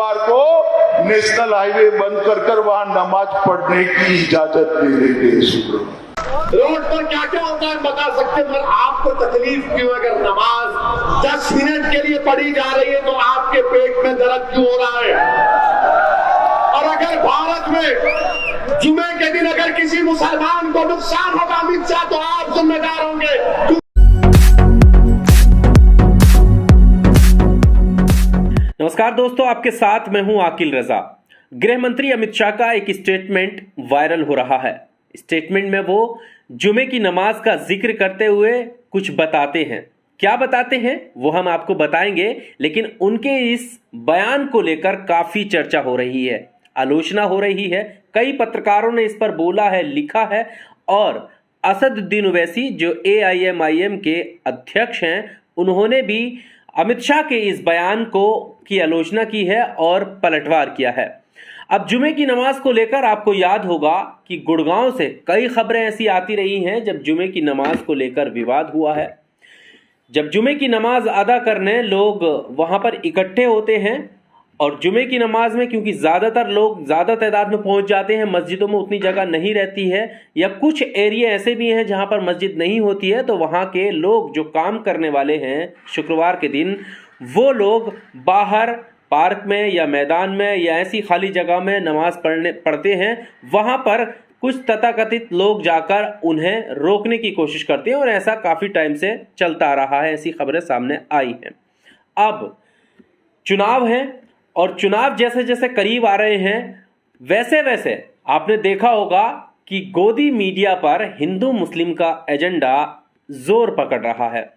शुक्रवार को national highway बंद कर वहां नमाज पढ़ने की इजाजत दे देंगे। शुक्रवार रोड पर क्या क्या होता है बता सकते, पर आपको तकलीफ क्यों? अगर नमाज 10 मिनट के लिए पढ़ी जा रही है तो आपके पेट में दर्द क्यों हो रहा है? और अगर भारत में जुमे के दिन अगर किसी मुसलमान को नुकसान होगा अमित शाह, तो आप जिम्मेदार होंगे। नमस्कार दोस्तों, आपके साथ मैं हूं आकिल रजा। गृह मंत्री अमित शाह का एक स्टेटमेंट वायरल हो रहा है। स्टेटमेंट में वो जुमे की नमाज का जिक्र करते हुए कुछ बताते हैं। क्या बताते हैं वो हम आपको बताएंगे, लेकिन उनके इस बयान को लेकर काफी चर्चा हो रही है, आलोचना हो रही है। कई पत्रकारों ने इस पर बोला है, लिखा है, और असदुद्दीन ओवैसी जो AIMIM के अध्यक्ष हैं, उन्होंने भी अमित शाह के इस बयान की आलोचना की है और पलटवार किया है। अब जुमे की नमाज को लेकर आपको याद होगा कि गुड़गांव से कई खबरें ऐसी आती रही हैं जब जुमे की नमाज को लेकर विवाद हुआ है। जब जुमे की नमाज अदा करने लोग वहां पर इकट्ठे होते हैं, और जुमे की नमाज में क्योंकि ज़्यादातर लोग ज़्यादा तादाद में पहुंच जाते हैं, मस्जिदों में उतनी जगह नहीं रहती है, या कुछ एरिया ऐसे भी हैं जहां पर मस्जिद नहीं होती है, तो वहां के लोग जो काम करने वाले हैं शुक्रवार के दिन, वो लोग बाहर पार्क में या मैदान में या ऐसी खाली जगह में नमाज पढ़ते हैं। वहां पर कुछ तथाकथित लोग जाकर उन्हें रोकने की कोशिश करते हैं, और ऐसा काफ़ी टाइम से चलता आ रहा है। ऐसी खबरें सामने आई हैं। अब चुनाव है, और चुनाव जैसे जैसे करीब आ रहे हैं, वैसे वैसे आपने देखा होगा कि गोदी मीडिया पर हिंदू मुस्लिम का एजेंडा जोर पकड़ रहा है।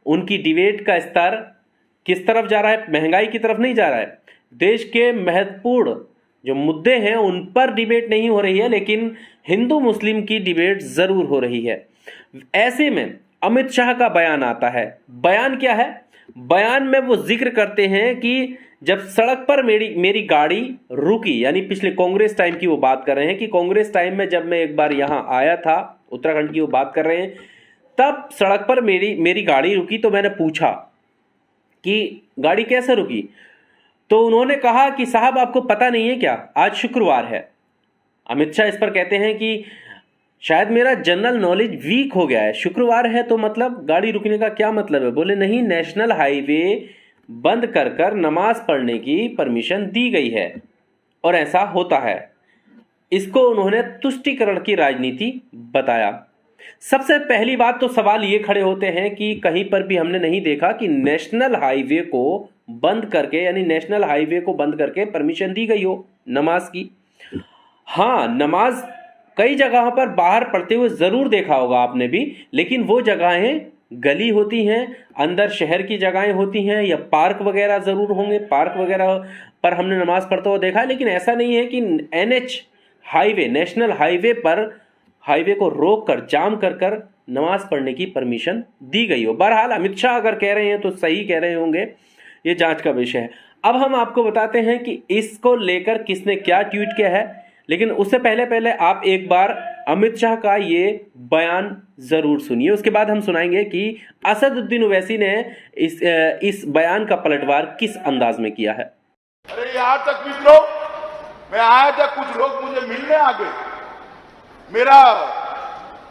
उनकी डिबेट का स्तर किस तरफ जा रहा है? महंगाई की तरफ नहीं जा रहा है। देश के महत्वपूर्ण जो मुद्दे हैं उन पर डिबेट नहीं हो रही है, लेकिन हिंदू मुस्लिम की डिबेट जरूर हो रही है। ऐसे में अमित शाह का बयान आता है। बयान क्या है? बयान में वो जिक्र करते हैं कि जब सड़क पर मेरी गाड़ी रुकी, यानी पिछले कांग्रेस टाइम की वो बात कर रहे हैं कि कांग्रेस टाइम में जब मैं एक बार यहां आया था, उत्तराखंड की वो बात कर रहे हैं, तब सड़क पर मेरी गाड़ी रुकी, तो मैंने पूछा कि गाड़ी कैसे रुकी? तो उन्होंने कहा कि साहब आपको पता नहीं है क्या, आज शुक्रवार है। अमित शाह इस पर कहते हैं कि शायद मेरा जनरल नॉलेज वीक हो गया है, शुक्रवार है तो मतलब गाड़ी रुकने का क्या मतलब है? बोले नहीं, नेशनल हाईवे बंद कर नमाज पढ़ने की परमिशन दी गई है, और ऐसा होता है। इसको उन्होंने तुष्टीकरण की राजनीति बताया। सबसे पहली बात तो सवाल ये खड़े होते हैं कि कहीं पर भी हमने नहीं देखा कि नेशनल हाईवे को बंद करके, यानी नेशनल हाईवे को बंद करके परमिशन दी गई हो नमाज की। हाँ, नमाज कई जगहों पर बाहर पढ़ते हुए जरूर देखा होगा आपने भी, लेकिन वो जगहें गली होती हैं, अंदर शहर की जगहें होती हैं, या पार्क वगैरह जरूर होंगे। पार्क वगैरह पर हमने नमाज पढ़ते हुए देखा, लेकिन ऐसा नहीं है कि NH हाईवे, नेशनल हाईवे पर हाईवे को रोक कर, जाम कर नमाज पढ़ने की परमिशन दी गई हो। बहरहाल अमित शाह अगर कह रहे हैं तो सही कह रहे होंगे, ये जांच का विषय है। अब हम आपको बताते हैं कि इसको लेकर किसने क्या ट्वीट किया है, लेकिन उससे पहले आप एक बार अमित शाह का ये बयान जरूर सुनिए। उसके बाद हम सुनाएंगे कि असदुद्दीन ओवैसी ने इस बयान का पलटवार किस अंदाज में किया है। अरे यहाँ तक मित्रों, मैं आया था, कुछ लोग मुझे मिलने आ गए, मेरा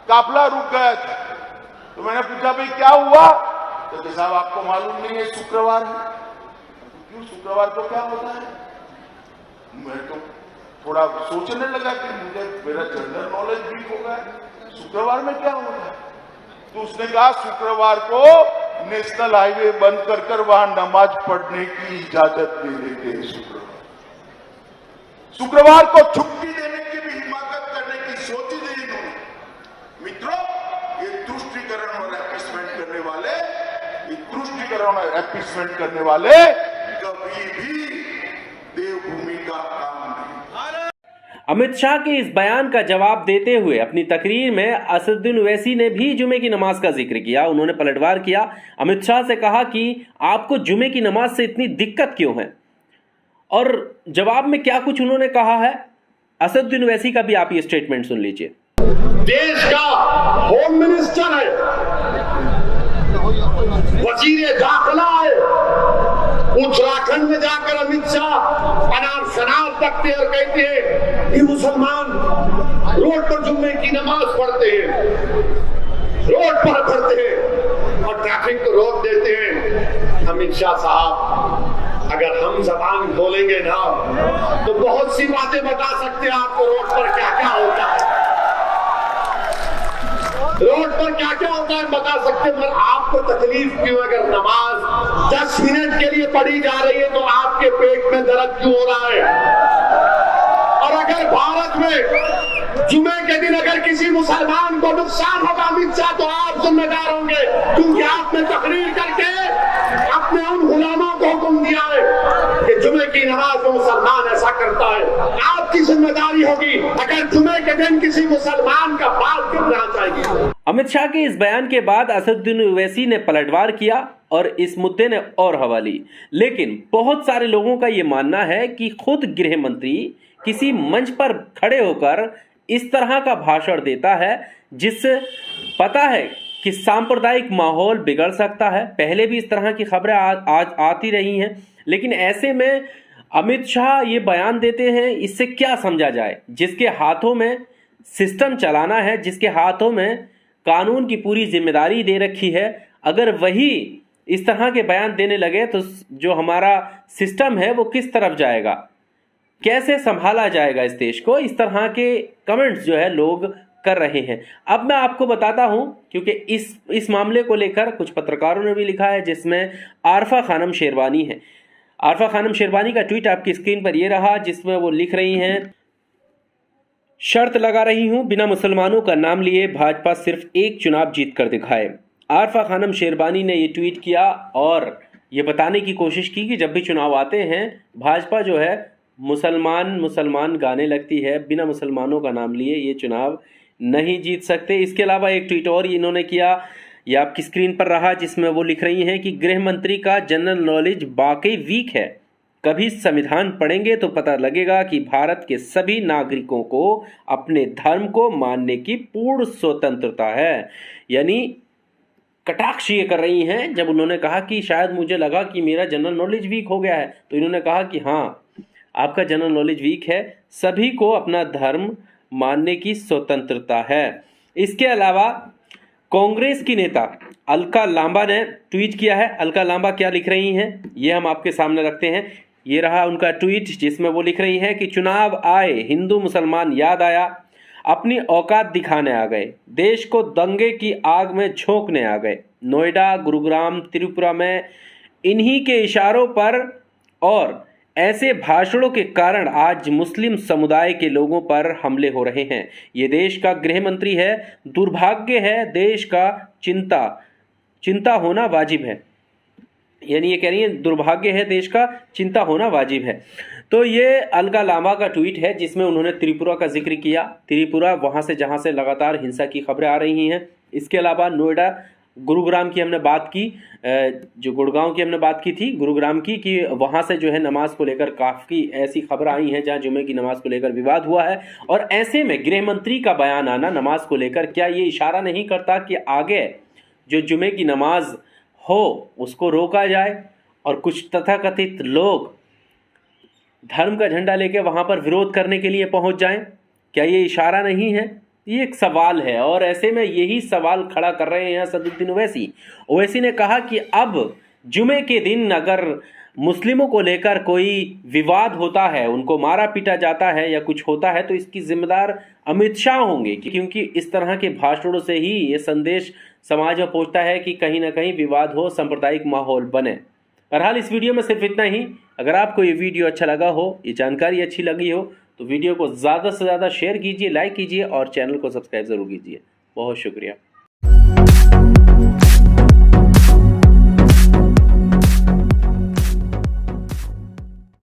काफिला रुक गया था, तो मैंने पूछा भाई क्या हुआ? तो साहब आपको मालूम नहीं है शुक्रवार है? क्यों, शुक्रवार को क्या होता है? मैं तो थोड़ा सोचने लगा कि मेरा जनरल नॉलेज वीक हो गया, शुक्रवार में क्या होता है? तो उसने कहा शुक्रवार को नेशनल हाईवे बंद कर वहां नमाज पढ़ने की इजाजत दे देंगे। शुक्रवार को छुट्टी देने की भी हिमाकत करने की सोची थी इन्होंने। मित्रों, ये तुष्टीकरण और एपीसमेंट करने वाले कभी भी देवभूमि का काम नहीं। अमित शाह के इस बयान का जवाब देते हुए अपनी तकरीर में असदुद्दीन ओवैसी ने भी जुमे की नमाज का जिक्र किया। उन्होंने पलटवार किया। अमित शाह से कहा कि आपको जुमे की नमाज से इतनी दिक्कत क्यों है, और जवाब में क्या कुछ उन्होंने कहा है, असदुद्दीन ओवैसी का भी आप ये स्टेटमेंट सुन लीजिए। देश का होम मिनिस्टर है, वजीर दाखिला है, उत्तराखंड में जाकर अमित शाह अनार शनार तकते और कहते हैं कि मुसलमान रोड पर जुम्मे की नमाज पढ़ते हैं, रोड पर पढ़ते हैं और ट्रैफिक को रोक देते हैं। अमित शाह साहब, अगर हम जबान खोलेंगे ना तो बहुत सी बातें बता सकते हैं आपको रोड पर क्या क्या होता है, रोड पर क्या क्या होता है बता सकते हैं। मगर आपको तकलीफ क्यों? अगर नमाज 10 मिनट के लिए पढ़ी जा रही है तो आपके पेट में दर्द क्यों हो रहा है? और अगर भारत में जुमे के दिन अगर किसी मुसलमान को नुकसान होगा अमित शाह, तो आप जिम्मेदार होंगे, क्योंकि आपने तकरीर करके अपने उन गुलामों को हुक्म दिया है कि जुमे की नमाज में मुसलमान ऐसा करता है। आपकी जिम्मेदारी होगी अगर जुमे के दिन किसी मुसलमान का बाल गिरना चाहिए। अमित शाह के इस बयान के बाद असदुद्दीन ओवैसी ने पलटवार किया और इस मुद्दे ने और हवा ली। लेकिन बहुत सारे लोगों का यह मानना है कि खुद गृह मंत्री किसी मंच पर खड़े होकर इस तरह का भाषण देता है जिससे पता है कि सांप्रदायिक माहौल बिगड़ सकता है। पहले भी इस तरह की खबरें आज आती रही हैं, लेकिन ऐसे में अमित शाह ये बयान देते हैं, इससे क्या समझा जाए? जिसके हाथों में सिस्टम चलाना है, जिसके हाथों में कानून की पूरी जिम्मेदारी दे रखी है, अगर वही इस तरह के बयान देने लगे तो जो हमारा सिस्टम है वो किस तरफ जाएगा, कैसे संभाला जाएगा इस देश को? इस तरह के कमेंट्स जो है लोग कर रहे हैं। अब मैं आपको बताता हूं, क्योंकि इस मामले को लेकर कुछ पत्रकारों ने भी लिखा है, जिसमें आरफा खानम शेरवानी है। आरफा खानम शेरवानी का ट्वीट आपकी स्क्रीन पर यह रहा, जिसमें वो लिख रही हैं, शर्त लगा रही हूं बिना मुसलमानों का नाम लिए भाजपा सिर्फ एक चुनाव जीत कर दिखाए। आरफा खानम शेरवानी ने ये ट्वीट किया और ये बताने की कोशिश की कि जब भी चुनाव आते हैं भाजपा जो है मुसलमान गाने लगती है, बिना मुसलमानों का नाम लिए ये चुनाव नहीं जीत सकते। इसके अलावा एक ट्वीट और इन्होंने किया, यह आपकी स्क्रीन पर रहा, जिसमें वो लिख रही हैं कि गृह मंत्री का जनरल नॉलेज वाकई वीक है। कभी संविधान पढ़ेंगे तो पता लगेगा कि भारत के सभी नागरिकों को अपने धर्म को मानने की पूर्ण स्वतंत्रता है। यानी कटाक्ष ये कर रही हैं। जब उन्होंने कहा कि शायद मुझे लगा कि मेरा जनरल नॉलेज वीक हो गया है, तो इन्होंने कहा कि हाँ, आपका जनरल नॉलेज वीक है, सभी को अपना धर्म मानने की स्वतंत्रता है। इसके अलावा कांग्रेस की नेता अलका लांबा ने ट्वीट किया है। अलका लांबा क्या लिख रही हैं ये हम आपके सामने रखते हैं। ये रहा उनका ट्वीट, जिसमें वो लिख रही हैं कि चुनाव आए, हिंदू मुसलमान याद आया, अपनी औकात दिखाने आ गए, देश को दंगे की आग में झोंकने आ गए। नोएडा, गुरुग्राम, त्रिपुरा में इन्हीं के इशारों पर और ऐसे भाषणों के कारण आज मुस्लिम समुदाय के लोगों पर हमले हो रहे हैं। ये देश का गृह मंत्री है, दुर्भाग्य है, देश का चिंता होना वाजिब है। यानी ये कह रही है दुर्भाग्य है, देश का चिंता होना वाजिब है। तो ये अलका लांबा का ट्वीट है, जिसमें उन्होंने त्रिपुरा का जिक्र किया। त्रिपुरा वहां से जहां से लगातार हिंसा की खबरें आ रही हैं। इसके अलावा नोएडा, गुरुग्राम की हमने बात की, जो गुड़गांव की हमने बात की थी, गुरुग्राम की, कि वहां से जो है नमाज को लेकर काफ़ी ऐसी खबर आई हैं जहां जुमे की नमाज को लेकर विवाद हुआ है। और ऐसे में गृह मंत्री का बयान आना नमाज को लेकर, क्या ये इशारा नहीं करता कि आगे जो जुमे की नमाज हो उसको रोका जाए और कुछ तथाकथित लोग धर्म का झंडा लेकर वहां पर विरोध करने के लिए पहुंच जाएं? क्या ये इशारा नहीं है? ये एक सवाल है, और ऐसे में यही सवाल खड़ा कर रहे हैं असदुद्दीन ओवैसी। ओवैसी ने कहा कि अब जुमे के दिन अगर मुस्लिमों को लेकर कोई विवाद होता है, उनको मारा पीटा जाता है या कुछ होता है, तो इसकी जिम्मेदार अमित शाह होंगे, क्योंकि इस तरह के भाषणों से ही ये संदेश समाज में पहुंचता है कि कहीं ना कहीं विवाद हो, सांप्रदायिक माहौल बने। बहरहाल इस वीडियो में सिर्फ इतना ही। अगर आपको ये वीडियो अच्छा लगा हो, ये जानकारी अच्छी लगी हो, तो वीडियो को ज़्यादा से ज़्यादा शेयर कीजिए, लाइक कीजिए और चैनल को सब्सक्राइब ज़रूर कीजिए। बहुत शुक्रिया।